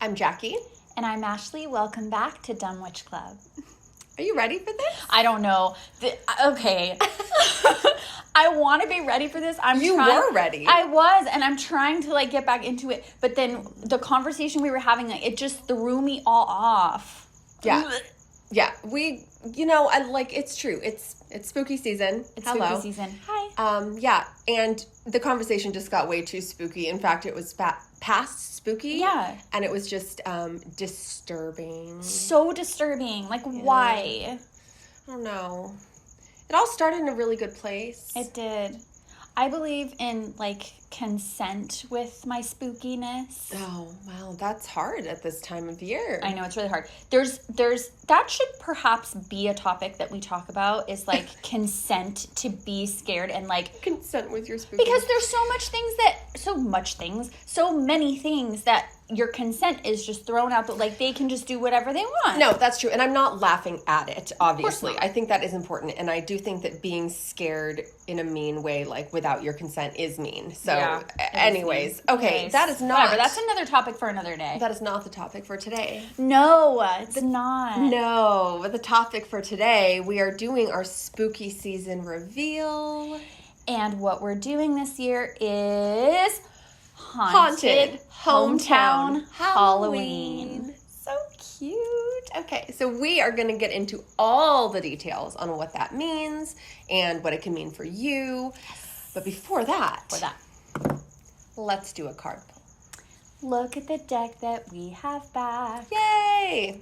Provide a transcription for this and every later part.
I'm Jackie. And I'm Ashley. Welcome back to Dumb Witch Club. Are you ready for this? I don't know. Okay. I want to be ready for this. You were ready. I was, and I'm trying to get back into it. But then the conversation we were having, it just threw me all off. Yeah. Yeah. It's true. It's spooky season. It's Hello. Spooky season. Hi. Yeah. And the conversation just got way too spooky. In fact, it was past spooky. Yeah. And it was just disturbing. So disturbing. Why? I don't know. It all started in a really good place. It did. I believe in, consent with my spookiness. Oh, well, that's hard at this time of year. I know, it's really hard. That should perhaps be a topic that we talk about, is, consent to be scared and, Consent with your spookiness. Because there's so many things that your consent is just thrown out that, they can just do whatever they want. No, that's true. And I'm not laughing at it, obviously. Of course not. I think that is important. And I do think that being scared in a mean way, without your consent, is mean. So, yeah, anyways. Okay, that is not... Whatever, that's another topic for another day. That is not the topic for today. No, it's not. No, but the topic for today, we are doing our spooky season reveal. And what we're doing this year is... Haunted Hometown Halloween. So cute. Okay, so we are going to get into all the details on what that means and what it can mean for you. But before that, let's do a card pull. Look at the deck that we have back. Yay!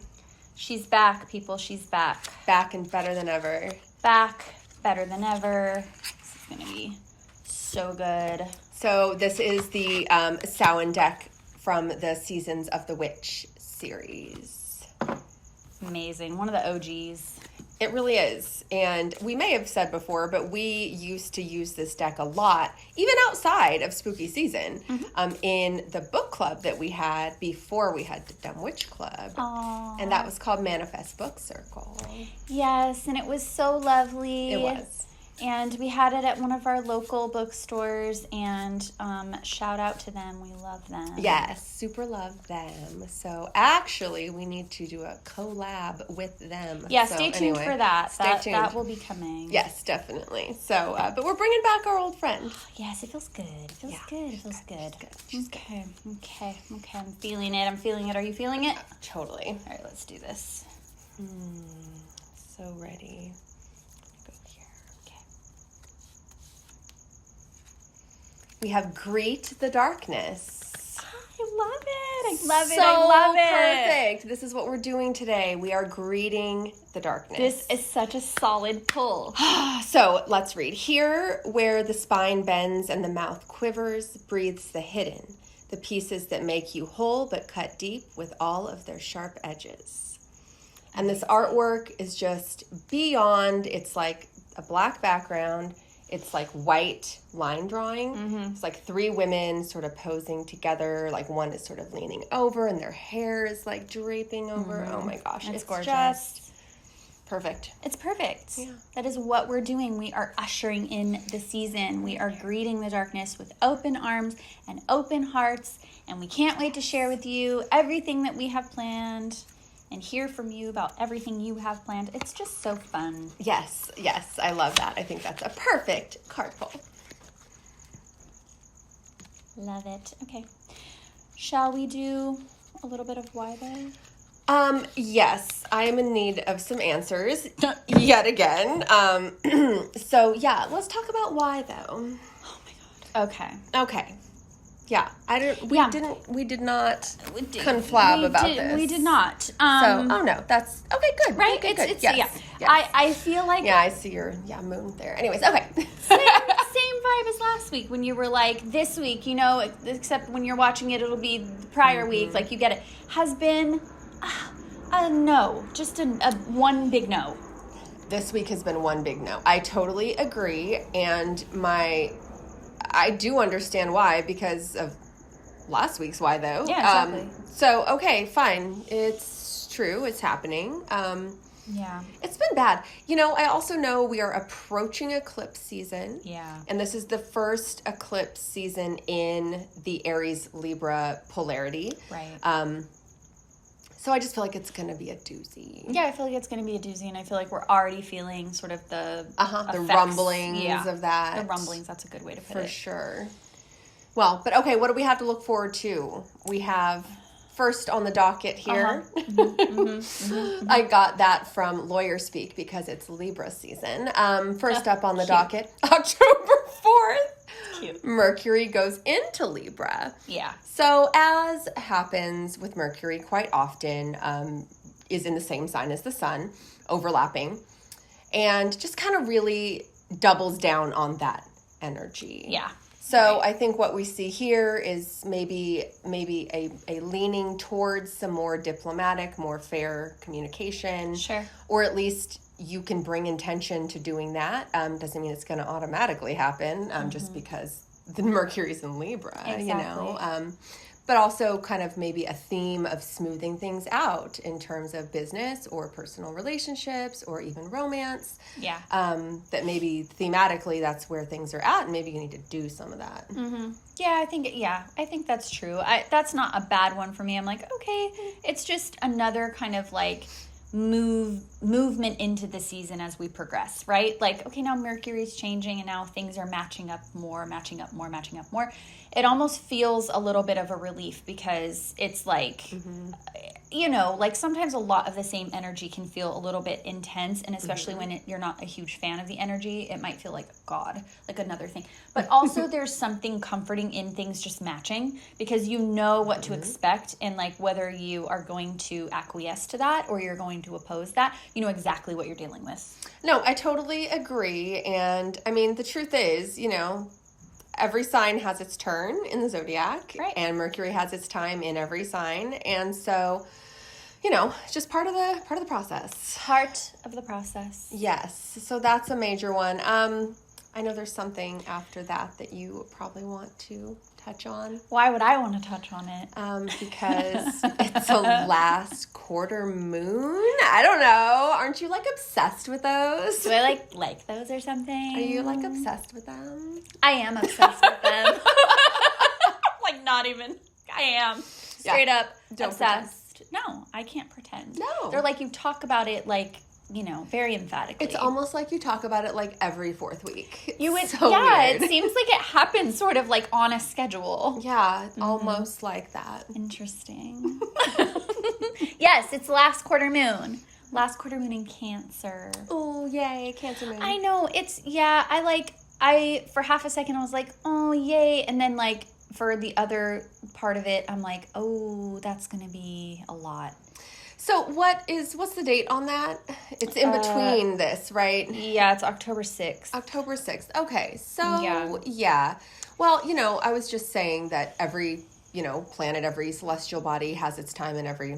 She's back, people. She's back. Back and better than ever. Back, better than ever. This is going to be so good. So this is the Samhain deck from the Seasons of the Witch series. Amazing. One of the OGs. It really is. And we may have said before, but we used to use this deck a lot, even outside of spooky season, in the book club that we had before we had the Dumb Witch Club. Aww. And that was called Manifest Book Circle. Yes, and it was so lovely. It was. And we had it at one of our local bookstores, and shout out to them. We love them. Yes, super love them. So actually, we need to do a collab with them. Yeah, so, stay tuned for that. Stay tuned. That will be coming. Yes, definitely. So, but we're bringing back our old friend. Yes, it feels good. It feels good. It feels good. She's Okay. I'm feeling it. Are you feeling it? Totally. All right, let's do this. So ready. We have Greet the Darkness. I love it. I love it. So I love it. Perfect. This is what we're doing today. We are greeting the darkness. This is such a solid pull. So let's read. Here, where the spine bends and the mouth quivers, breathes the hidden, the pieces that make you whole but cut deep with all of their sharp edges. And this artwork is just beyond. It's like a black background. It's white line drawing. It's 3 women sort of posing together. One is sort of leaning over and their hair is draping over. Oh my gosh. It's gorgeous. Just perfect. It's perfect. Yeah. That is what we're doing. We are ushering in the season. We are greeting the darkness with open arms and open hearts. And we can't wait to share with you everything that we have planned and hear from you about everything you have planned. It's just so fun. Yes, I love that. I think that's a perfect card pull. Love it. Okay. Shall we do a little bit of why though? Yes, I am in need of some answers yet again. So yeah, let's talk about why though. Oh my God. Okay. Yeah, we did not conflab about this. We did not. That's okay. Good, right? Good. It's yes. Yes. I feel like I see your moon there. Anyways, okay. same vibe as last week when you were this week, except when you're watching it, it'll be the prior week. You get it. Has been a no, just a one big no. This week has been one big no. I totally agree, and I do understand why, because of last week's why, though. Yeah, exactly. So, okay, fine. It's true. It's happening. Yeah. It's been bad. I also know we are approaching eclipse season. Yeah. And this is the first eclipse season in the Aries-Libra polarity. Right. So I just feel like it's going to be a doozy. Yeah, I feel like it's going to be a doozy, and I feel like we're already feeling sort of the the rumblings of that. The rumblings, that's a good way to put it. For sure. Well, but okay, what do we have to look forward to? We have first on the docket here. I got that from Lawyer Speak because it's Libra season. First up on the docket, October 4th. Cute. Mercury goes into Libra. Yeah. So as happens with Mercury quite often, is in the same sign as the sun, overlapping, and just kind of really doubles down on that energy. Yeah. So I think what we see here is maybe a leaning towards some more diplomatic, more fair communication. Sure. Or at least you can bring intention to doing that. Doesn't mean it's going to automatically happen just because the Mercury's in Libra, Exactly. you know. But also kind of maybe a theme of smoothing things out in terms of business or personal relationships or even romance. Yeah. That maybe thematically that's where things are at, and maybe you need to do some of that. Yeah, I think that's true. That's not a bad one for me. I'm like, okay, it's just another kind of like movement into the season as we progress, right? Like, okay, now Mercury's changing and now things are matching up more. It almost feels a little bit of a relief because it's like, you know, like sometimes a lot of the same energy can feel a little bit intense, and especially when you're not a huge fan of the energy, it might feel like God, like another thing. But also there's something comforting in things just matching because you know what to expect, and like whether you are going to acquiesce to that or you're going to oppose that, you know exactly what you're dealing with. No, I totally agree. And I mean, the truth is, you know, every sign has its turn in the zodiac, right? And Mercury has its time in every sign, and so, you know, it's just part of the process. Part of the process. Yes. So that's a major one. I know there's something after that you probably want to touch on. Why would I want to touch on it? Because it's a last quarter moon. I don't know. Aren't you like obsessed with those? Do I like those or something? Are you like obsessed with them? I am obsessed with them. Like not even. I am. Straight up Don't obsessed. Pretend. No, I can't pretend. No. They're like, you talk about it like, you know, very emphatically. It's almost like you talk about it like every fourth week. You would, so yeah, weird. It seems like it happens sort of like on a schedule. Yeah, almost like that. Interesting. Yes, it's last quarter moon. Last quarter moon in Cancer. Oh, yay, Cancer moon. I know, for half a second I was like, oh, yay. And then like for the other part of it, I'm like, oh, that's going to be a lot. So what's the date on that? It's in between this, right? Yeah, it's October 6th. October 6th. Okay. So, yeah. Well, you know, I was just saying that every, you know, planet, every celestial body has its time in every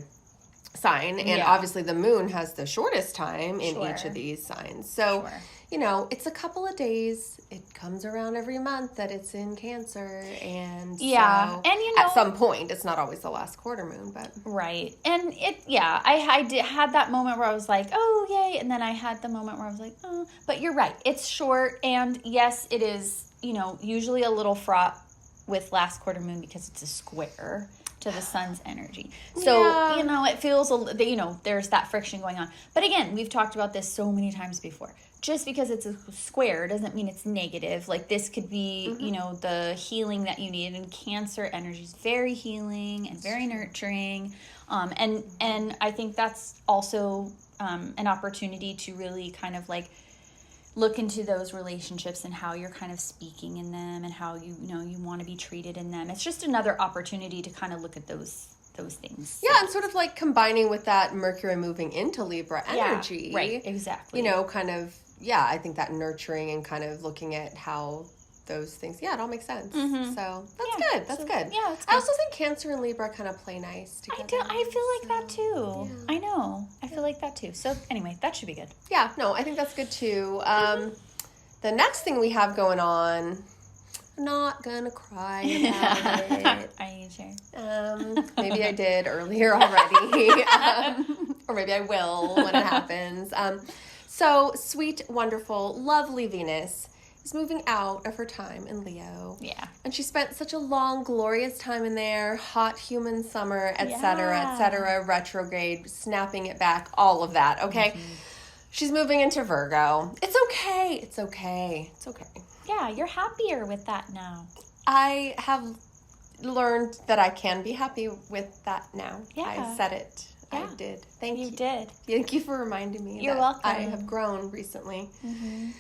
sign. And obviously the moon has the shortest time in each of these signs. So, you know, it's a couple of days. It comes around every month that it's in Cancer. And so and you know, at some point, it's not always the last quarter moon, but. Right. And I had that moment where I was like, oh, yay. And then I had the moment where I was like, oh, but you're right. It's short. And yes, it is, you know, usually a little fraught with last quarter moon because it's a square to the sun's energy. So, you know, it feels, you know, there's that friction going on. But again, we've talked about this so many times before. Just because it's a square doesn't mean it's negative. Like this could be, you know, the healing that you need. And Cancer energy is very healing and very nurturing. And I think that's also an opportunity to really kind of like look into those relationships and how you're kind of speaking in them and how you want to be treated in them. It's just another opportunity to kind of look at those things. Yeah, and sort of like combining with that Mercury moving into Libra energy. Yeah, right, exactly. You know, kind of, I think that nurturing and kind of looking at how those things, it all makes sense. So that's good. That's good. Yeah, it's good. I also think Cancer and Libra kind of play nice together. I feel like that too. Yeah. I know. I feel like that too. So anyway, that should be good. Yeah, no, I think that's good too. The next thing we have going on, I'm not gonna cry about it. Are you sure? Maybe I did earlier already. Or maybe I will when it happens. So sweet, wonderful, lovely Venus is moving out of her time in Leo. Yeah. And she spent such a long, glorious time in there, hot human summer, etc., retrograde, snapping it back, all of that, okay? Mm-hmm. She's moving into Virgo. It's okay. It's okay. It's okay. Yeah, you're happier with that now. I have learned that I can be happy with that now. Yeah. I said it. Yeah. I did. Thank you. You did. Thank you for reminding me. You're that welcome. I have grown recently. Mm-hmm.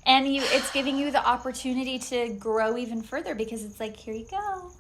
And it's giving you the opportunity to grow even further because it's like, here you go.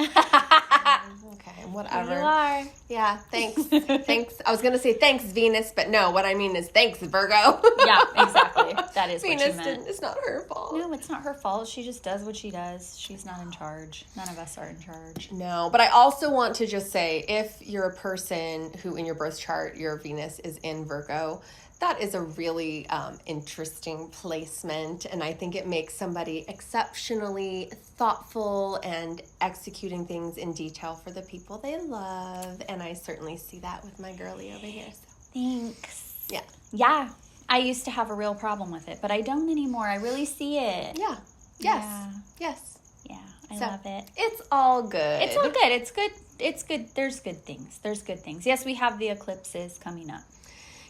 Okay, whatever. Here you are. Yeah, thanks. Thanks. I was going to say thanks, Venus, but no, what I mean is thanks, Virgo. Yeah, exactly. That is Venus what you meant. It's not her fault. No, it's not her fault. She just does what she does. She's not in charge. None of us are in charge. No, but I also want to just say, if you're a person who in your birth chart, your Venus is in Virgo, that is a really interesting placement, and I think it makes somebody exceptionally thoughtful and executing things in detail for the people they love, and I certainly see that with my girlie over here. So. Thanks. Yeah. Yeah. I used to have a real problem with it, but I don't anymore. I really see it. Yeah. Yes. Yeah. Yes. Yeah. I love it. It's all good. It's all good. It's good. It's good. There's good things. There's good things. Yes, we have the eclipses coming up.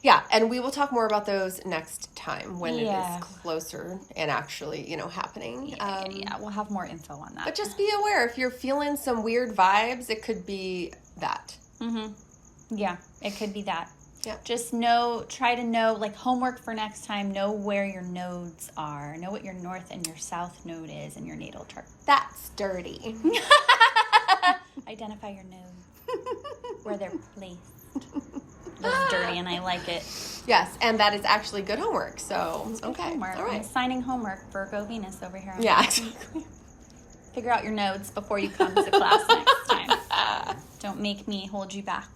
Yeah, and we will talk more about those next time when it is closer and actually, happening. Yeah, we'll have more info on that. But just be aware, if you're feeling some weird vibes, it could be that. Mm-hmm. Yeah, it could be that. Yeah. Just try to know, like homework for next time, know where your nodes are. Know what your north and your south node is in your natal chart. That's dirty. Identify your nodes, where they're placed. That's dirty, and I like it. Yes, and that is actually good homework. So, okay. Homework. All right. I'm assigning homework, Virgo Venus over here. Yeah. Figure out your nodes before you come to class next time. Don't make me hold you back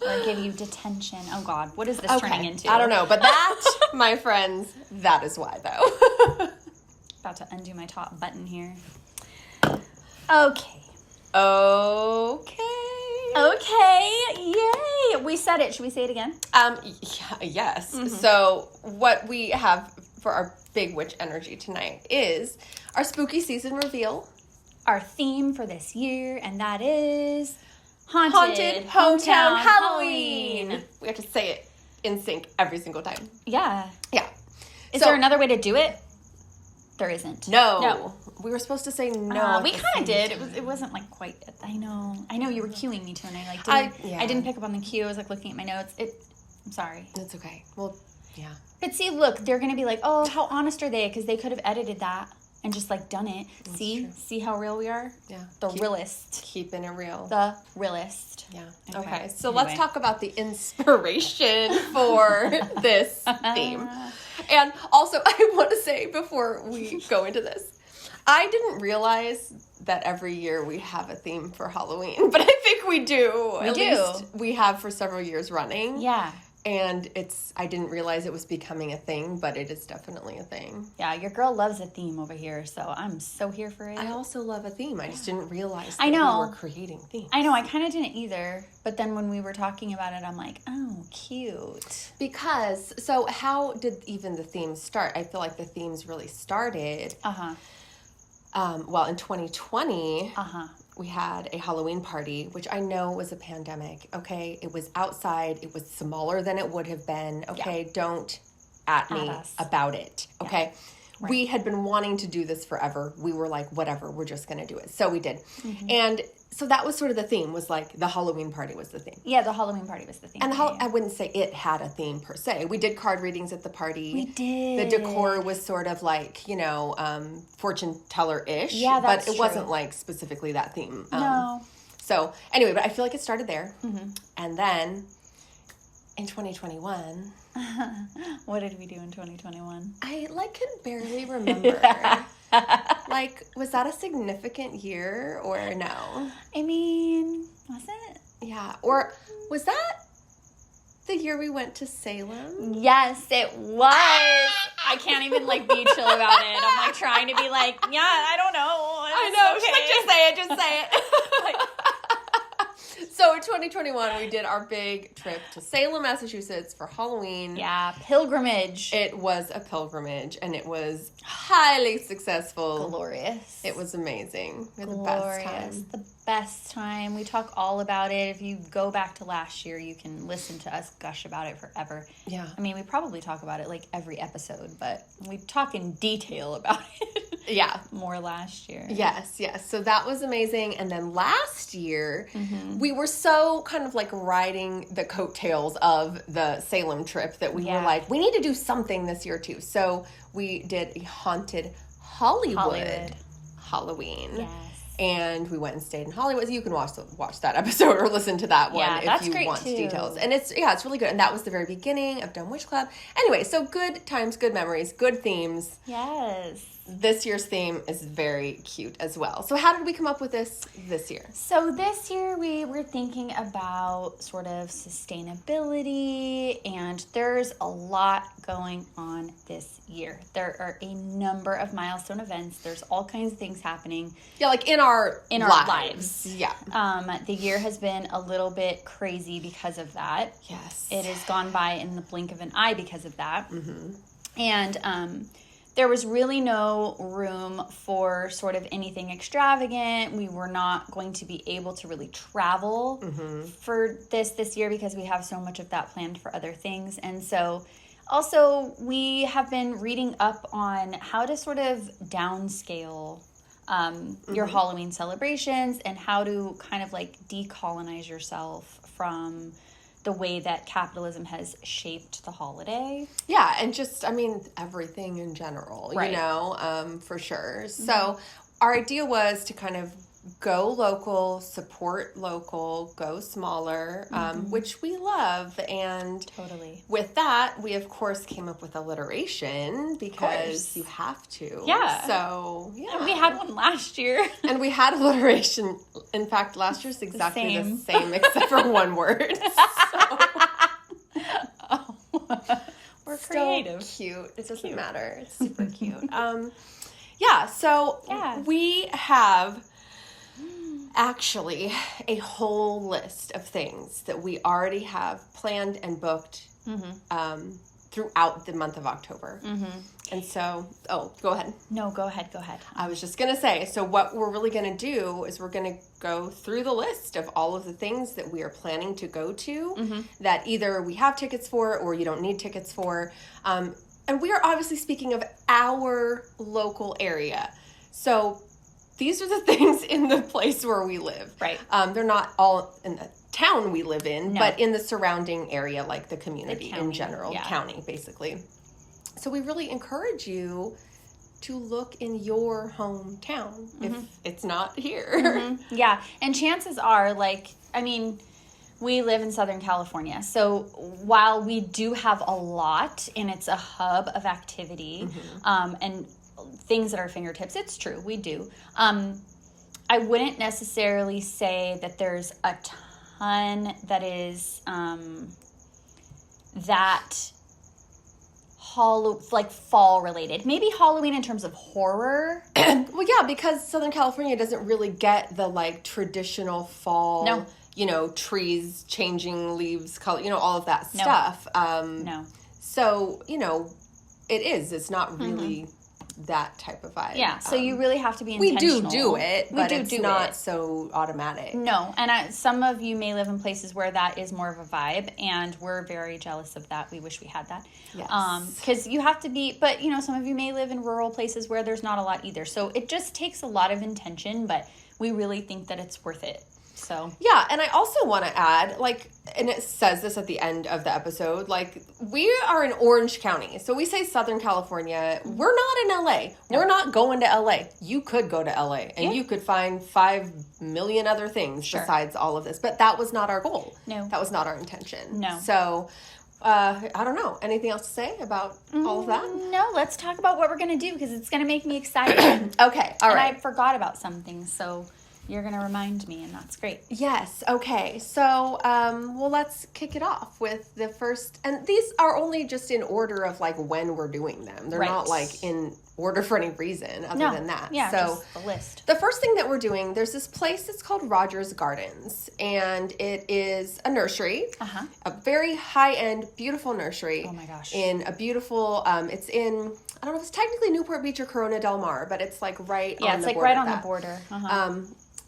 or give you detention. Oh, God. What is this turning into? I don't know. But that, my friends, that is why, though. About to undo my top button here. Okay. Okay, yay! We said it. Should we say it again? Yes. Mm-hmm. So what we have for our big witch energy tonight is our spooky season reveal. Our theme for this year, and that is Haunted Hometown Halloween. We have to say it in sync every single time. Yeah. Yeah. Is there another way to do it? There isn't. No. We were supposed to say no. We kind of did. It wasn't like quite. I know you were cueing me too, and I didn't pick up on the cue. I was like looking at my notes. I'm sorry. It's okay. Well, yeah. But see, look, they're gonna be like, oh, how honest are they? Because they could have edited that and just like done it. That's see, true. how real we are. Yeah. The realist. Keeping it real. The realist. Yeah. Okay. So anyway. Let's talk about the inspiration for this theme. And also, I want to say before we go into this, I didn't realize that every year we have a theme for Halloween, but I think we do. At least we have for several years running. Yeah. And I didn't realize it was becoming a thing, but it is definitely a thing. Yeah, your girl loves a theme over here, so I'm so here for it. I also love a theme. I just didn't realize that we were creating themes. I know, I kind of didn't either. But then when we were talking about it, I'm like, oh, cute. So how did even the themes start? I feel like the themes really started. In 2020, we had a Halloween party, which I know was a pandemic, okay? It was outside. It was smaller than it would have been, okay? Yeah. Don't at me about it, okay? Yeah. Right. We had been wanting to do this forever. We were like, whatever, we're just going to do it. So we did. Mm-hmm. And so that was sort of the theme, was like the Halloween party was the theme. Yeah, the Halloween party was the theme. And I wouldn't say it had a theme per se. We did card readings at the party. We did. The decor was sort of like, fortune teller-ish. Yeah, that's But it wasn't like specifically that theme. No. So anyway, but I feel like it started there. Mm-hmm. And then in 2021... What did we do in 2021? I can barely remember. Was that a significant year or no? I mean, was it? Yeah. Or was that the year we went to Salem? Yes, it was. I can't even be chill about it. I'm trying to be I don't know. I know. Okay. Just say it. So in 2021, we did our big trip to Salem, Massachusetts for Halloween. Yeah, pilgrimage. It was a pilgrimage, and it was highly successful. Glorious. It was amazing. We had Glorious. The best time. We talk all about it. If you go back to last year, you can listen to us gush about it forever. Yeah. I mean, we probably talk about it like every episode, but we talk in detail about it. Yeah. More last year. Yes. So that was amazing. And then last year, we were so kind of like riding the coattails of the Salem trip that we were like, we need to do something this year too. So we did a haunted Hollywood. Halloween. Yes. And we went and stayed in Hollywood. You can watch that episode or listen to that one if you want too. Details. And it's really good. And that was the very beginning of Dumb Witch Club. Anyway, so good times, good memories, good themes. Yes. This year's theme is very cute as well. So how did we come up with this year? So this year we were thinking about sort of sustainability, and there's a lot going on this year. There are a number of milestone events. There's all kinds of things happening. Yeah, like in our lives. Yeah. The year has been a little bit crazy because of that. Yes. It has gone by in the blink of an eye because of that. Mm-hmm. And there was really no room for sort of anything extravagant. We were not going to be able to really travel for this year because we have so much of that planned for other things. And so also we have been reading up on how to sort of downscale your Halloween celebrations and how to kind of like decolonize yourself from the way that capitalism has shaped the holiday. Yeah, and just, I mean, everything in general, right. You know, for sure. So our idea was to kind of go local, support local, go smaller, which we love. And totally. With that, we, of course, came up with alliteration because you have to. Yeah. So, yeah. And we had one last year. And we had alliteration. In fact, last year's exactly the same except for one word. We're creative. Cute. It doesn't matter. It's super cute. So we have actually a whole list of things that we already have planned and booked throughout the month of October. And so, go ahead. No, go ahead. I was just going to say, so what we're really going to do is we're going to go through the list of all of the things that we are planning to go to that either we have tickets for or you don't need tickets for. And we are obviously speaking of our local area. So these are the things in the place where we live. Right. They're not all in the town we live in, No. but in the surrounding area, like the community county, in general, county, basically. So we really encourage you to look in your hometown if it's not here. Yeah, and chances are, we live in Southern California. So while we do have a lot and it's a hub of activity and things at our fingertips, it's true, we do. I wouldn't necessarily say that there's a ton that is fall related. Maybe Halloween in terms of horror. Well, yeah, because Southern California doesn't really get the traditional fall. No. Trees changing leaves, color, all of that stuff. No. So, it's not really that type of vibe. Yeah, so you really have to be intentional. We do it, but it's not so automatic. No, and some of you may live in places where that is more of a vibe, and we're very jealous of that. We wish we had that. Yes. Because you have to be, but, some of you may live in rural places where there's not a lot either. So it just takes a lot of intention, but we really think that it's worth it. So yeah, and I also want to add, and it says this at the end of the episode, we are in Orange County. So we say Southern California. We're not in LA. No. We're not going to LA. You could go to LA and you could find 5 million other things besides all of this. But that was not our goal. No. That was not our intention. No. So I don't know. Anything else to say about all of that? No, let's talk about what we're going to do because it's going to make me excited. Okay, all right. And I forgot about some things, so you're going to remind me, and that's great. Yes. Okay. So, well, let's kick it off with the first, and these are only just in order of like when we're doing them. They're not like in order for any reason other than that. Yeah, so just the list. The first thing that we're doing, there's this place that's called Rogers Gardens, and it is a nursery, a very high-end, beautiful nursery. Oh my gosh. In a beautiful, it's in, I don't know if it's technically Newport Beach or Corona Del Mar, but it's like right on the border. Yeah, it's like right on the border.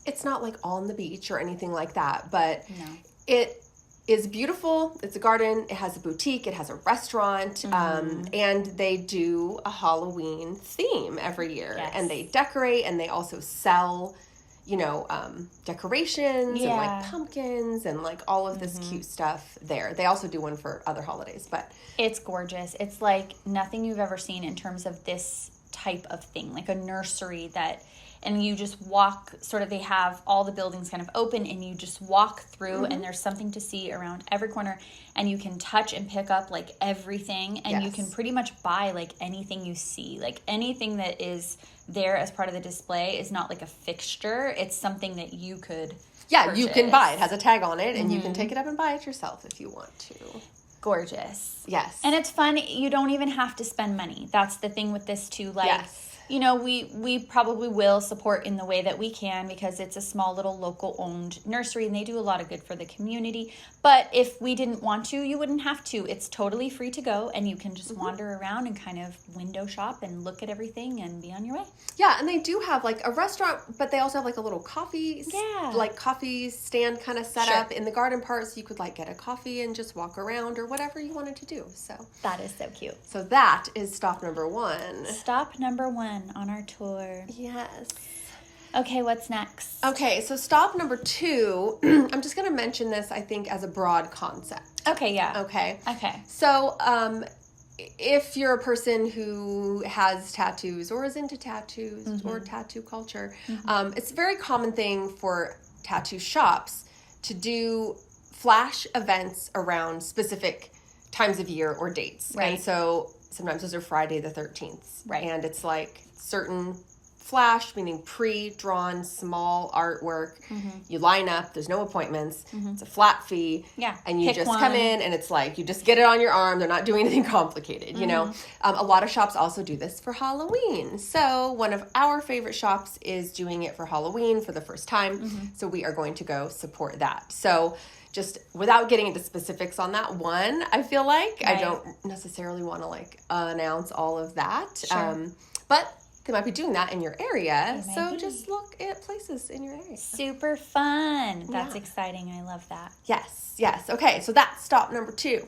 It's not like on the beach or anything like that, but it is beautiful. It's a garden. It has a boutique. It has a restaurant. And they do a Halloween theme every year. Yes. And they decorate, and they also sell, decorations and like pumpkins and like all of this cute stuff there. They also do one for other holidays, but it's gorgeous. It's like nothing you've ever seen in terms of this type of thing, like a nursery and you just walk, they have all the buildings kind of open, and you just walk through, and there's something to see around every corner, and you can touch and pick up like everything, and you can pretty much buy like anything you see. Like anything that is there as part of the display is not like a fixture. It's something that you could purchase. You can buy it. It has a tag on it, and you can take it up and buy it yourself if you want to. Gorgeous. Yes. And it's fun. You don't even have to spend money. That's the thing with this too. Like, we probably will support in the way that we can, because it's a small little local owned nursery, and they do a lot of good for the community. But if we didn't want to, you wouldn't have to. It's totally free to go, and you can just wander around and kind of window shop and look at everything and be on your way. Yeah, and they do have like a restaurant, but they also have like a little coffee stand kind of set up in the garden part, so you could like get a coffee and just walk around or whatever you wanted to do. So that is so cute. So that is stop number 1. Stop number 1 on our tour. Yes. Okay, what's next? Okay, so stop number 2, I'm just going to mention this, I think, as a broad concept. Okay, yeah. Okay. Okay. So, if you're a person who has tattoos or is into tattoos or tattoo culture, it's a very common thing for tattoo shops to do flash events around specific times of year or dates. Right. And so sometimes those are Friday the 13th. Right. And it's like certain flash, meaning pre-drawn small artwork. You line up, there's no appointments. It's a flat fee. Yeah. And you just come in, and it's like you just get it on your arm. They're not doing anything complicated, you know. A lot of shops also do this for Halloween. So one of our favorite shops is doing it for Halloween for the first time. So we are going to go support that. So just without getting into specifics on that one, I feel like I don't necessarily want to like announce all of that. Sure. But they might be doing that in your area. So just look at places in your area. Super fun. That's exciting. I love that. Yes. Okay, so that's stop number 2.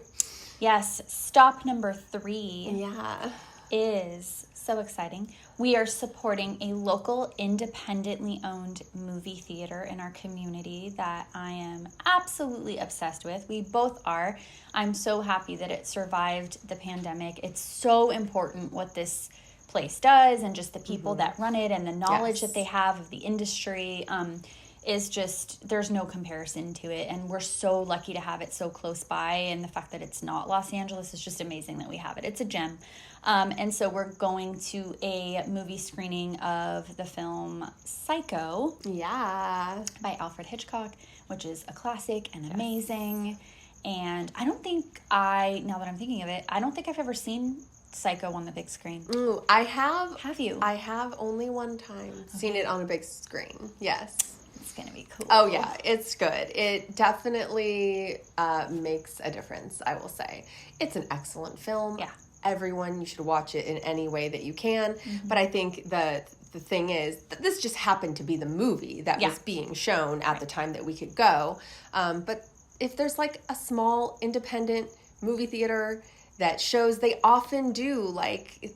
Yes. Stop number 3 Yeah. is so exciting. We are supporting a local independently owned movie theater in our community that I am absolutely obsessed with. We both are. I'm so happy that it survived the pandemic. It's so important what this place does, and just the people that run it, and the knowledge that they have of the industry is just, there's no comparison to it. And we're so lucky to have it so close by, and the fact that it's not Los Angeles is just amazing that we have it. It's a gem. And so we're going to a movie screening of the film Psycho by Alfred Hitchcock, which is a classic and amazing. And now that I'm thinking of it, I don't think I've ever seen Psycho on the big screen. Ooh, I have. Have you? I have only one time seen it on a big screen. Yes. It's going to be cool. Oh, yeah. It's good. It definitely makes a difference, I will say. It's an excellent film. Yeah. Everyone, you should watch it in any way that you can. But I think the thing is that this just happened to be the movie that was being shown at the time that we could go. But if there's like a small independent movie theater that shows, they often do like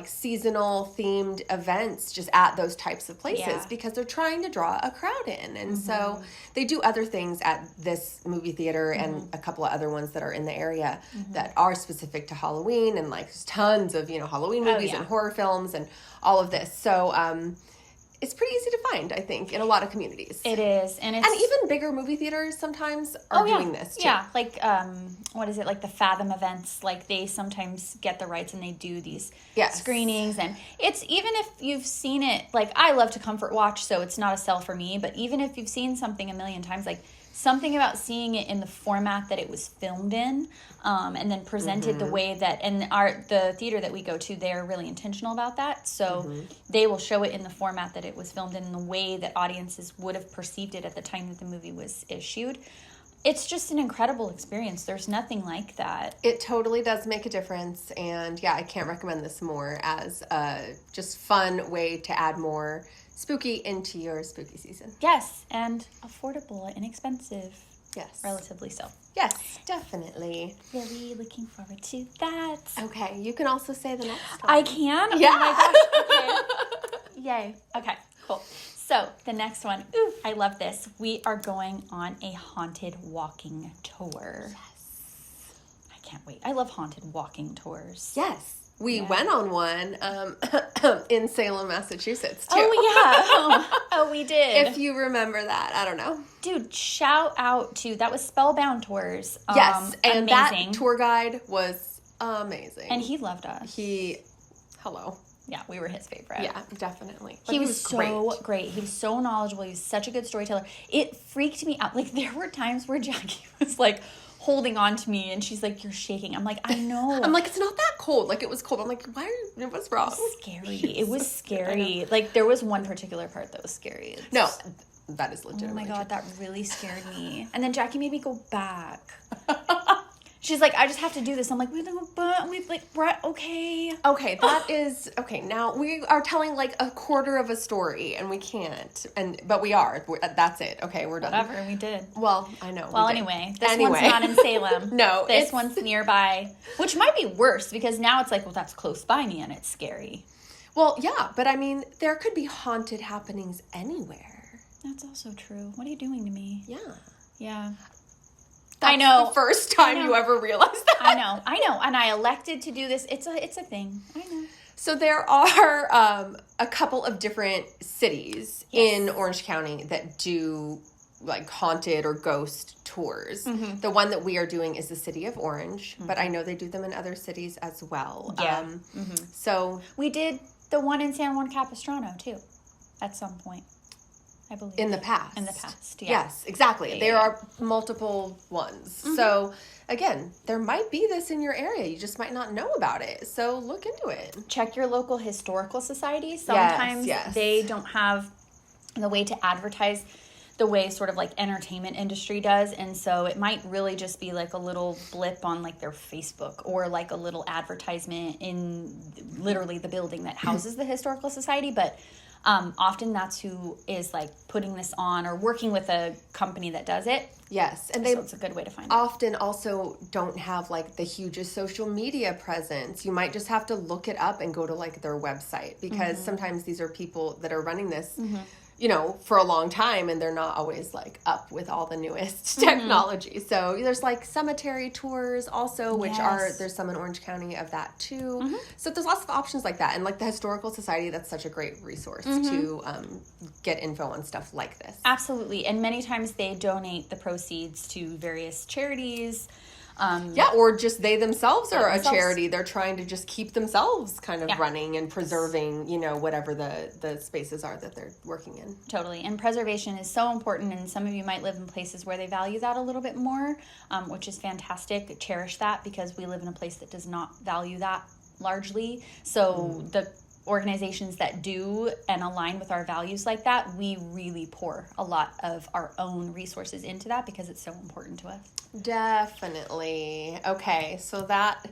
seasonal themed events just at those types of places because they're trying to draw a crowd in. And so they do other things at this movie theater and a couple of other ones that are in the area that are specific to Halloween, and like tons of, Halloween movies and horror films and all of this. So it's pretty easy to find, I think, in a lot of communities. It is. And even bigger movie theaters sometimes are doing this, too. Yeah, like, what is it, like the Fathom events, like they sometimes get the rights and they do these screenings. And it's, even if you've seen it, like, I love to comfort watch, so it's not a sell for me, but even if you've seen something a million times, like, something about seeing it in the format that it was filmed in, and then presented the way that, and the theater that we go to, they're really intentional about that. So they will show it in the format that it was filmed in the way that audiences would have perceived it at the time that the movie was issued. It's just an incredible experience. There's nothing like that. It totally does make a difference. And yeah, I can't recommend this more as a just fun way to add more spooky into your spooky season. Yes, and affordable, inexpensive. Yes. Relatively so. Yes, definitely. Really looking forward to that. Okay, you can also say the next one. I can? Yeah. Oh my gosh, okay. Yay. Okay, cool. So, the next one, I love this. We are going on a haunted walking tour. Yes. I can't wait. I love haunted walking tours. Yes. We went on one in Salem, Massachusetts, too. Oh, yeah. Oh, we did. If you remember that. I don't know. Dude, shout out to, that was Spellbound Tours. Yes, and amazing. that tour guide was amazing. And he loved us. Hello. Yeah, we were his favorite. Yeah, definitely. He was so great. He was so knowledgeable. He was such a good storyteller. It freaked me out. Like, there were times where Jackie was, like, holding on to me, and she's like, "You're shaking." I'm like, "I know." I'm like, "It's not that cold." Like, it was cold. I'm like, what's wrong? It was scary. It was scary. Like, there was one particular part that was scary. No, that is legitimate. Oh my God, that really scared me. And then Jackie made me go back. She's like, "I just have to do this." I'm like, okay. Okay, that is, okay, now we are telling like a quarter of a story and we can't, but we are. That's it. Okay, we're done. Whatever, we did. Well, I know. Well, anyway, this one's not in Salem. No. This one's nearby, which might be worse because now it's like, well, that's close by me and it's scary. Well, yeah, but I mean, there could be haunted happenings anywhere. That's also true. What are you doing to me? Yeah. Yeah. That's I know. The first time you ever realized that. I know. And I elected to do this. It's a thing. I know. So there are a couple of different cities in Orange County that do like haunted or ghost tours. Mm-hmm. The one that we are doing is the city of Orange, but I know they do them in other cities as well. Yeah. So we did the one in San Juan Capistrano too, at some point. I believe. In the past. Yeah. Yes, exactly. Yeah, there are multiple ones. Mm-hmm. So, again, there might be this in your area. You just might not know about it. So, look into it. Check your local historical society. Sometimes they don't have the way to advertise the way sort of like entertainment industry does. And so it might really just be like a little blip on like their Facebook or like a little advertisement in literally the building that houses the historical society. But often that's who is like putting this on or working with a company that does it. Yes. And so it's a good way to find it. Often also don't have like the hugest social media presence. You might just have to look it up and go to like their website because sometimes these are people that are running this, you know, for a long time and they're not always like up with all the newest technology. So there's like cemetery tours also, which there's some in Orange County of that too. So there's lots of options like that. And like the Historical Society, that's such a great resource to get info on stuff like this. Absolutely. And many times they donate the proceeds to various charities. Or just they themselves are a charity. They're trying to just keep themselves kind of running and preserving, you know, whatever the spaces are that they're working in. Totally. And preservation is so important. And some of you might live in places where they value that a little bit more, which is fantastic. Cherish that because we live in a place that does not value that largely. So the organizations that do and align with our values like that, we really pour a lot of our own resources into that because it's so important to us. Definitely. Okay, so that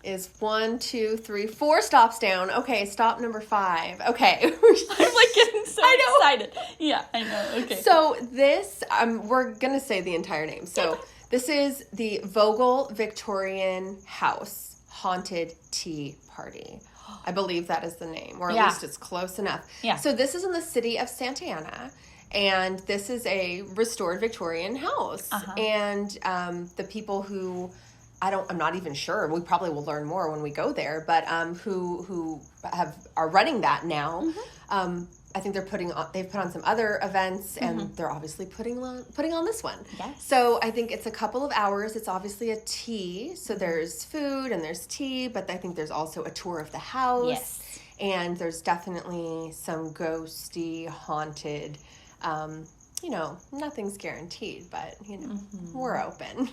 is 1, 2, 3, 4 stops down. Okay, stop number 5. Okay. I'm like getting so excited. Yeah, I know. Okay. So this, we're going to say the entire name. So this is the Vogel Victorian House Haunted Tea Party. I believe that is the name, or at least it's close enough. Yeah. So this is in the city of Santa Ana, and this is a restored Victorian house. And the people who, I'm not even sure, we probably will learn more when we go there, but who are running that now, I think they've put on some other events, and they're obviously putting on this one. Yes. So I think it's a couple of hours. It's obviously a tea. So there's food and there's tea, but I think there's also a tour of the house. Yes. And there's definitely some ghosty, haunted, nothing's guaranteed, but, we're open.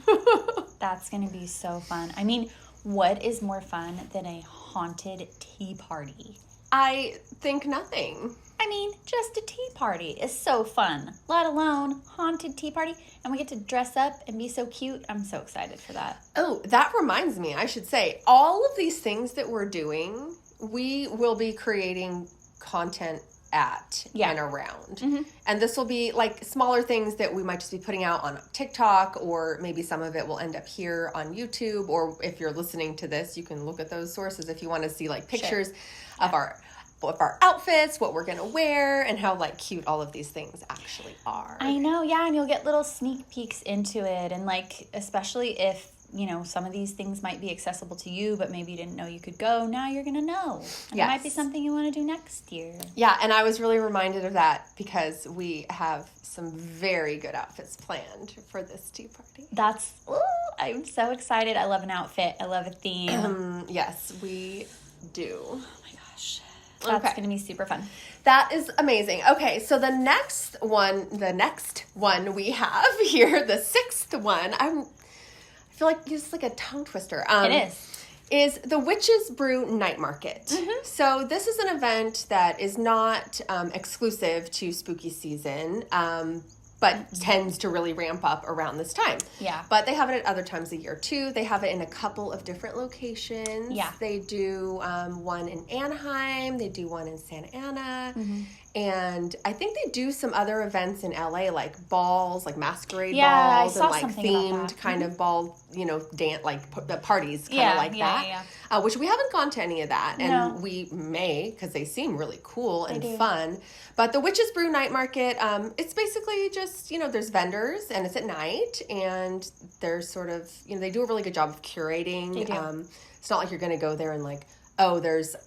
That's going to be so fun. I mean, what is more fun than a haunted tea party? I think nothing. I mean, just a tea party is so fun, let alone haunted tea party. And we get to dress up and be so cute. I'm so excited for that. Oh, that reminds me, I should say, all of these things that we're doing, we will be creating content at and around. And this will be like smaller things that we might just be putting out on TikTok, or maybe some of it will end up here on YouTube, or if you're listening to this, you can look at those sources if you want to see like pictures of our outfits, what we're going to wear, and how like cute all of these things actually are. I know, yeah, and you'll get little sneak peeks into it, and like, especially if some of these things might be accessible to you, but maybe you didn't know you could go. Now you're going to know. And it might be something you want to do next year. Yeah, and I was really reminded of that because we have some very good outfits planned for this tea party. I'm so excited. I love an outfit. I love a theme. Yes, we do. Oh my gosh. That's going to be super fun. That is amazing. Okay, so the next one we have here, the sixth one, I feel like it's like a tongue twister. It is the Witch's Brew Night Market. So this is an event that is not exclusive to spooky season, but tends to really ramp up around this time. Yeah. But they have it at other times of year too. They have it in a couple of different locations. Yeah. They do one in Anaheim. They do one in Santa Ana. And I think they do some other events in LA, like balls, like masquerade balls, and like themed kind of ball, dance, like parties, kind of like that. Yeah. Which we haven't gone to any of that, and we may, because they seem really cool and fun. But the Witch's Brew Night Market, it's basically just, there's vendors, and it's at night, and they're sort of, they do a really good job of curating. They do. It's not like you're going to go there and like, oh, there's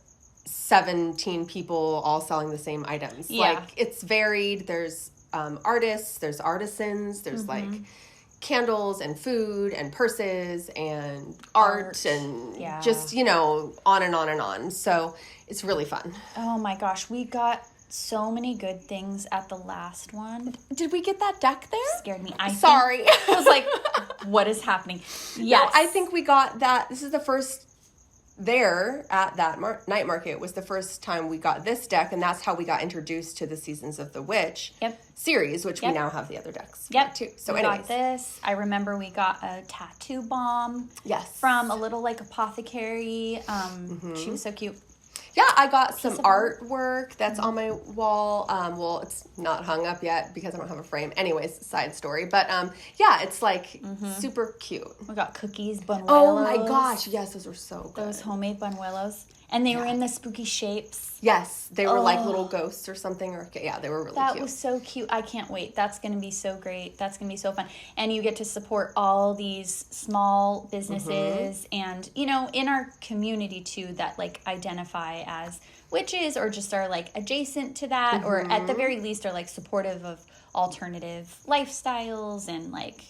17 people all selling the same items. Yeah. Like, it's varied. There's artists, there's artisans, there's like candles and food and purses and art and just, on and on and on. So it's really fun. Oh my gosh, we got so many good things at the last one. Did we get that deck there? Scared me. Sorry. I was like, what is happening? Yes. No, I think we got that. This is the first there at that night market was the first time we got this deck, and that's how we got introduced to the Seasons of the Witch series, which we now have the other decks too. So we anyways. got this. I remember we got a tattoo bomb. Yes. From a little like apothecary. She was so cute. Yeah, I got some artwork that's on my wall. Well, it's not hung up yet because I don't have a frame. Anyways, side story. But yeah, it's like super cute. We got cookies, buñuelos. Oh my gosh, yes, those were so good. Those homemade buñuelos. And they were in the spooky shapes. Yes, they were like little ghosts or something. Or yeah, they were really cute. That was so cute. I can't wait. That's going to be so great. That's going to be so fun. And you get to support all these small businesses and, in our community too, that like identify as witches or just are like adjacent to that or at the very least are like supportive of alternative lifestyles and like,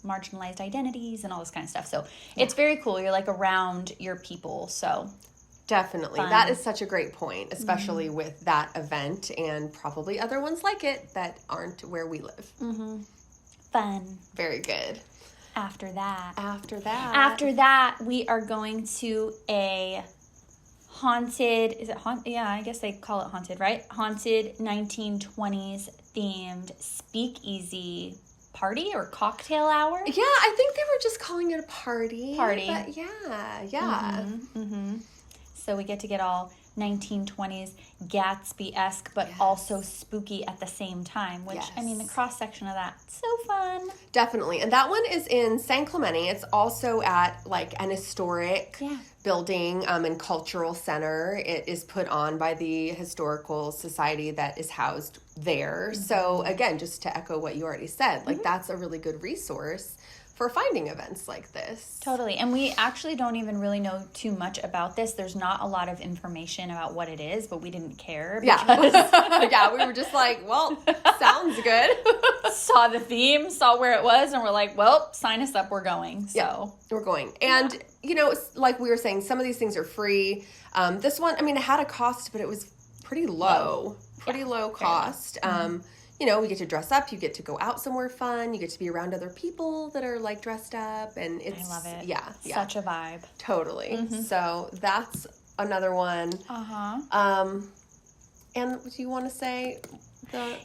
marginalized identities and all this kind of stuff. So it's very cool. You're like around your people. So definitely. Fun. That is such a great point, especially with that event and probably other ones like it that aren't where we live. Fun. Very good. After that, we are going to a haunted, is it haunted? Yeah, I guess they call it haunted, right? Haunted 1920s themed speakeasy party or cocktail hour. Yeah, I think they were just calling it a party. But yeah. So we get to get all 1920s Gatsby-esque, but also spooky at the same time, which, I mean, the cross-section of that, so fun. Definitely. And that one is in San Clemente. It's also at, like, an historic building and cultural center. It is put on by the Historical Society that is housed there. So, again, just to echo what you already said, like, that's a really good resource for finding events like this. Totally. And we actually don't even really know too much about this. There's not a lot of information about what it is, but we didn't care. Because yeah, we were just like, well, sounds good. Saw the theme, saw where it was, and we're like, well, sign us up, we're going. So yeah, we're going. And, like we were saying, some of these things are free. This one, it had a cost, but it was pretty low. Pretty low cost. We get to dress up, you get to go out somewhere fun, you get to be around other people that are like dressed up, and I love it. Yeah. Such a vibe. Totally. So that's another one. And do you want to say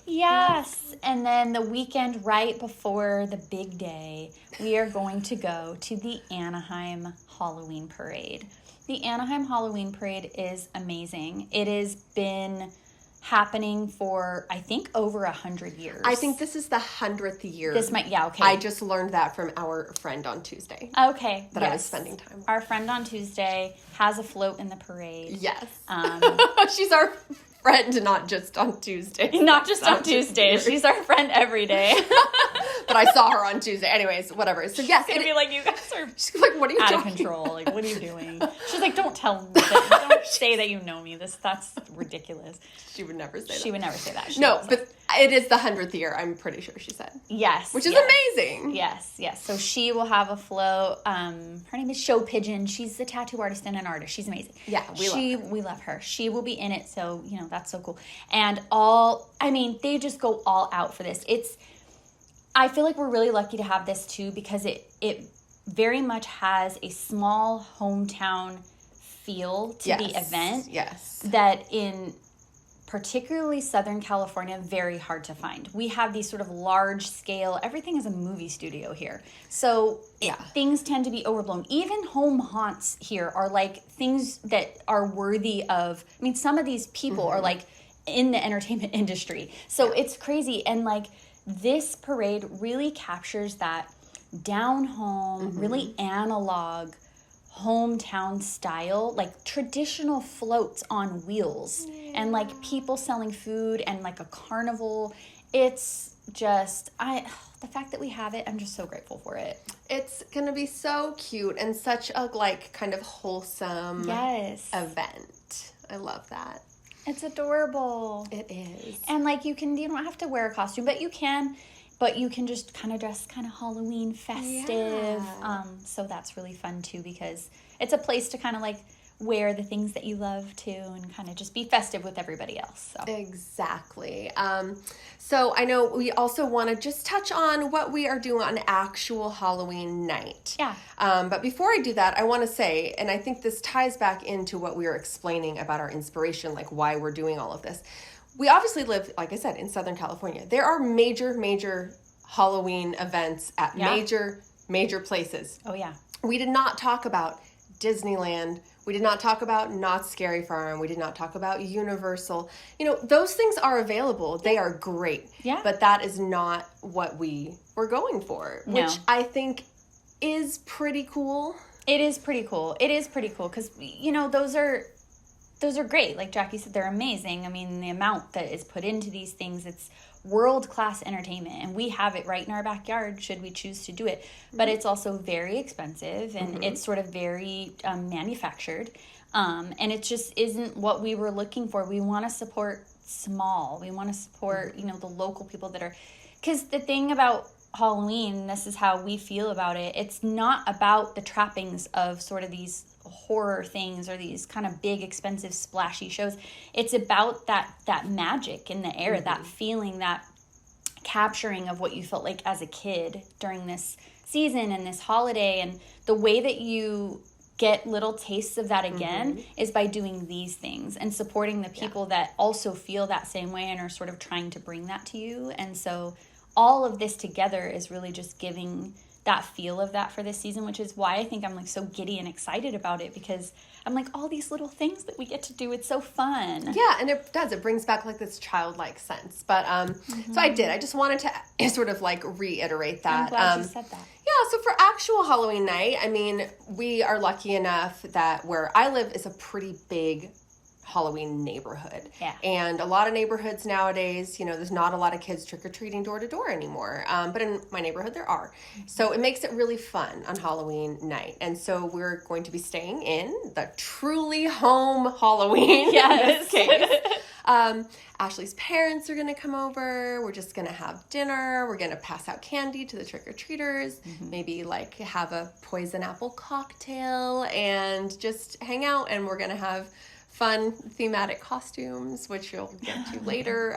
Yes. And then the weekend right before the big day, we are going to go to the Anaheim Halloween Parade. The Anaheim Halloween Parade is amazing. It has been happening for, I think, over 100 years. I think this is the 100th year. Okay. I just learned that from our friend on Tuesday. Okay. That I was spending time with. Our friend on Tuesday has a float in the parade. Yes. She's our friend, not just on Tuesday. Not just on Tuesday. She's our friend every day. But I saw her on Tuesday. Anyways, whatever. So yes, it'd be like, you guys are she's like, what are you out doing? Of control. Like, what are you doing? She's like, don't tell me that. Don't say that you know me. That's ridiculous. She would never say that. She would never say that. No, but it is the 100th year, I'm pretty sure she said. Yes. Which is amazing. Yes. So she will have a float. Her name is Show Pigeon. She's a tattoo artist and an artist. She's amazing. Yeah, we love her. She will be in it, so, that's so cool. And they just go all out for this. I feel like we're really lucky to have this too, because it very much has a small hometown feel to the event. Yes. That in particularly Southern California, very hard to find. We have these sort of large scale, everything is a movie studio here. So things tend to be overblown. Even home haunts here are like things that are worthy of, some of these people are like in the entertainment industry. So it's crazy. And like this parade really captures that down home, really analog hometown style, like traditional floats on wheels and like people selling food and like a carnival. It's just, the fact that we have it, I'm just so grateful for it. It's going to be so cute and such a like kind of wholesome event. I love that. It's adorable. It is. And like you don't have to wear a costume, but you can just kind of dress kind of Halloween festive. Yeah. So that's really fun too, because it's a place to kind of like wear the things that you love too and kind of just be festive with everybody else. So. Exactly. So I know we also want to just touch on what we are doing on actual Halloween night. Yeah. But before I do that, I want to say, and I think this ties back into what we were explaining about our inspiration, like why we're doing all of this. We obviously live, like I said, in Southern California. There are major Halloween events at major places. Oh, yeah. We did not talk about Disneyland. We did not talk about Knott's Scary Farm. We did not talk about Universal. Those things are available. They are great. Yeah. But that is not what we were going for, which I think is pretty cool. It is pretty cool because, those are great. Like Jackie said, they're amazing. The amount that is put into these things, it's world-class entertainment. And we have it right in our backyard should we choose to do it. But it's also very expensive and it's sort of very manufactured. And it just isn't what we were looking for. We want to support small. We want to support, the local people that are... Because the thing about Halloween, this is how we feel about it, it's not about the trappings of sort of these horror things or these kind of big expensive splashy shows. It's about that magic in the air, that feeling, that capturing of what you felt like as a kid during this season and this holiday. And the way that you get little tastes of that again is by doing these things and supporting the people that also feel that same way and are sort of trying to bring that to you. And so all of this together is really just giving that feel of that for this season, which is why I think I'm like so giddy and excited about it, because I'm like, all these little things that we get to do, it's so fun. Yeah, and it brings back like this childlike sense. But so I just wanted to sort of like reiterate that. I'm glad you said that. Yeah, so for actual Halloween night, we are lucky enough that where I live is a pretty big Halloween neighborhood. Yeah. And a lot of neighborhoods nowadays, there's not a lot of kids trick-or-treating door to door anymore. But in my neighborhood, there are. So it makes it really fun on Halloween night. And so we're going to be staying in the truly home Halloween in this case. Ashley's parents are going to come over. We're just going to have dinner. We're going to pass out candy to the trick-or-treaters. Maybe like have a poison apple cocktail and just hang out. And we're going to have fun thematic costumes, which you'll get to later.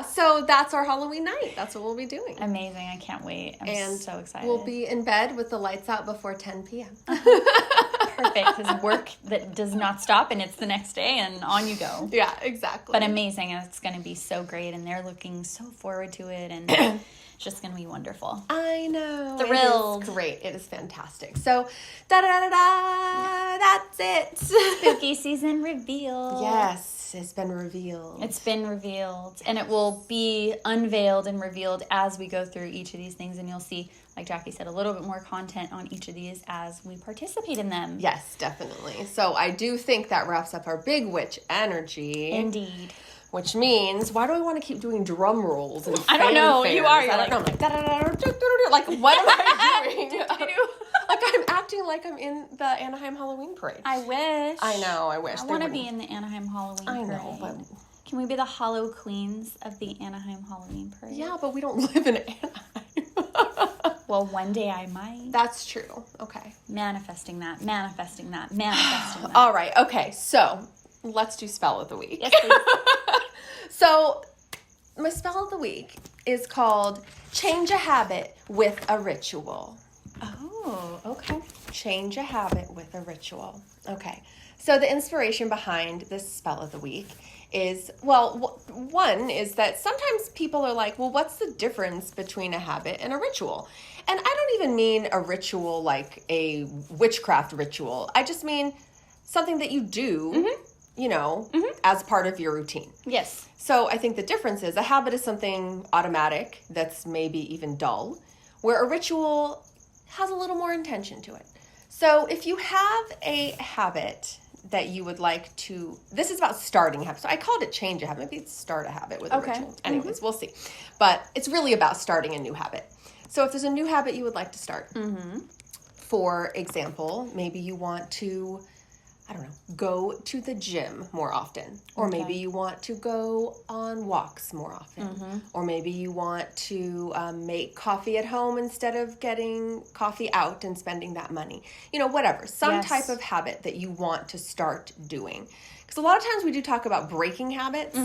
So that's our Halloween night. That's what we'll be doing. Amazing. I can't wait. I'm so excited. We'll be in bed with the lights out before 10 p.m. Perfect. Because work that does not stop, and it's the next day, and on you go. Yeah, exactly. But amazing. And it's going to be so great, and they're looking so forward to it, and it's just going to be wonderful. I know. Thrilled. It is great. It is fantastic. So, that's it. Spooky season reveal. Yes, it's been revealed. It's been revealed, and it will be unveiled and revealed as we go through each of these things, and you'll see, like Jackie said, a little bit more content on each of these as we participate in them. Yes, definitely. So I do think that wraps up our big witch energy. Indeed. Which means, why do I want to keep doing drum rolls and I don't know. fanfares? You are. You're I don't know. I'm like, da-da-da-da-da-da-da. Like, what am I doing? Like, I'm acting like I'm in the Anaheim Halloween parade. I wish. I know, I wish. I want to be in the Anaheim Halloween parade. I know, but... Can we be the Hollow Queens of the Anaheim Halloween parade? Yeah, but we don't live in Anaheim. Well, one day I might. That's true. Okay. Manifesting that. All right. Okay. So let's do spell of the week. Yes, please. So my spell of the week is called Change a Habit with a Ritual. Oh, okay. Change a habit with a ritual. Okay. So the inspiration behind this spell of the week is, well, one is that sometimes people are like, well, what's the difference between a habit and a ritual? And I don't even mean a ritual like a witchcraft ritual. I just mean something that you do, as part of your routine. Yes. So I think the difference is a habit is something automatic that's maybe even dull, where a ritual has a little more intention to it. So if you have a habit that you would like to, this is about starting a habit. So I called it change a habit. Maybe it's start a habit with a ritual. Anyways, we'll see. But it's really about starting a new habit. So if there's a new habit you would like to start, for example, maybe you want to, go to the gym more often. Or maybe you want to go on walks more often. Or maybe you want to make coffee at home instead of getting coffee out and spending that money. Whatever. Some type of habit that you want to start doing. Because a lot of times we do talk about breaking habits.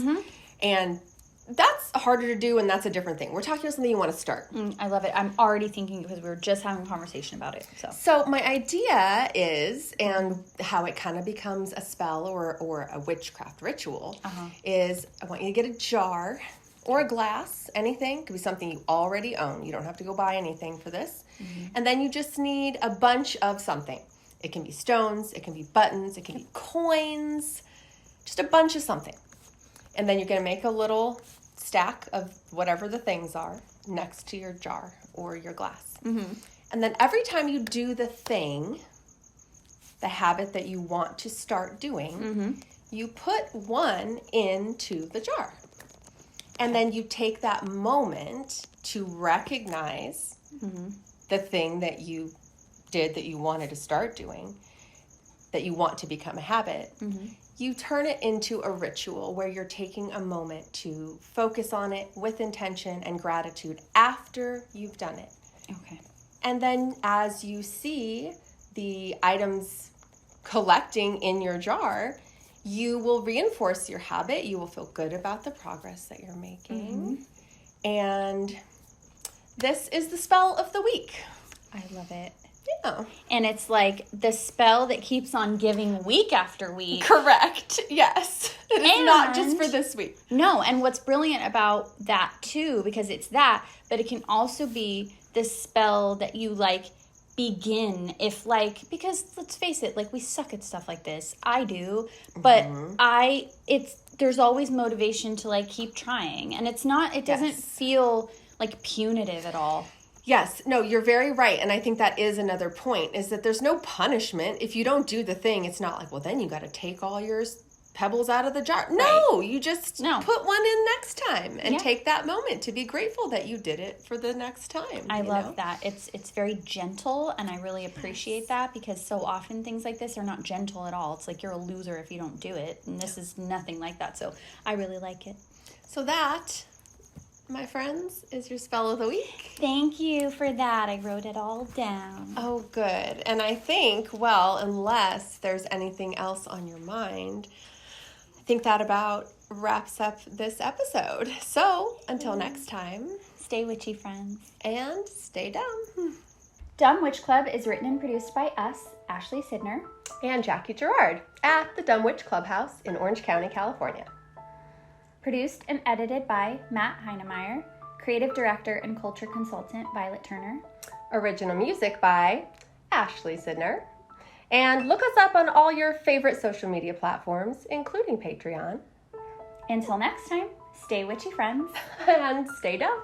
And that's harder to do, and that's a different thing. We're talking about something you want to start. I love it. I'm already thinking because we were just having a conversation about it. So my idea is, and how it kind of becomes a spell or a witchcraft ritual, is I want you to get a jar or a glass, anything. It could be something you already own. You don't have to go buy anything for this. And then you just need a bunch of something. It can be stones, it can be buttons, it can be coins, just a bunch of something. And then you're going to make a little stack of whatever the things are next to your jar or your glass. And then every time you do the thing, the habit that you want to start doing, you put one into the jar. And then you take that moment to recognize the thing that you did that you wanted to start doing, that you want to become a habit. You turn it into a ritual where you're taking a moment to focus on it with intention and gratitude after you've done it. Okay. And then as you see the items collecting in your jar, you will reinforce your habit. You will feel good about the progress that you're making. And this is the spell of the week. I love it. Yeah. And it's like the spell that keeps on giving week after week. Correct. Yes. It is not just for this week. No. And what's brilliant about that too, because it's that, but it can also be the spell that you begin because let's face it, we suck at stuff like this. I do, but there's always motivation to keep trying. And it doesn't feel punitive at all. Yes. No, you're very right. And I think that is another point, is that there's no punishment. If you don't do the thing, it's not well, then you got to take all your pebbles out of the jar. No, you just No. put one in next time and Yeah. take that moment to be grateful that you did it for the next time. I you love know? that. It's very gentle, and I really appreciate that, because so often things like this are not gentle at all. It's like you're a loser if you don't do it, and this is nothing like that. So I really like it. So that, my friends, is your spell of the week. Thank you for that. I wrote it all down. Oh, good. And I think, well, unless there's anything else on your mind, I think that about wraps up this episode. So until next time, Stay witchy, friends. and stay dumb. Dumb Witch Club is written and produced by us, Ashley Sidner. And Jackie Gerard at the Dumb Witch Clubhouse in Orange County, California. Produced and edited by Matt Heinemeyer. Creative director and culture consultant Violet Turner. Original music by Ashley Sidner. And look us up on all your favorite social media platforms, including Patreon. Until next time, stay witchy, friends. And stay dumb.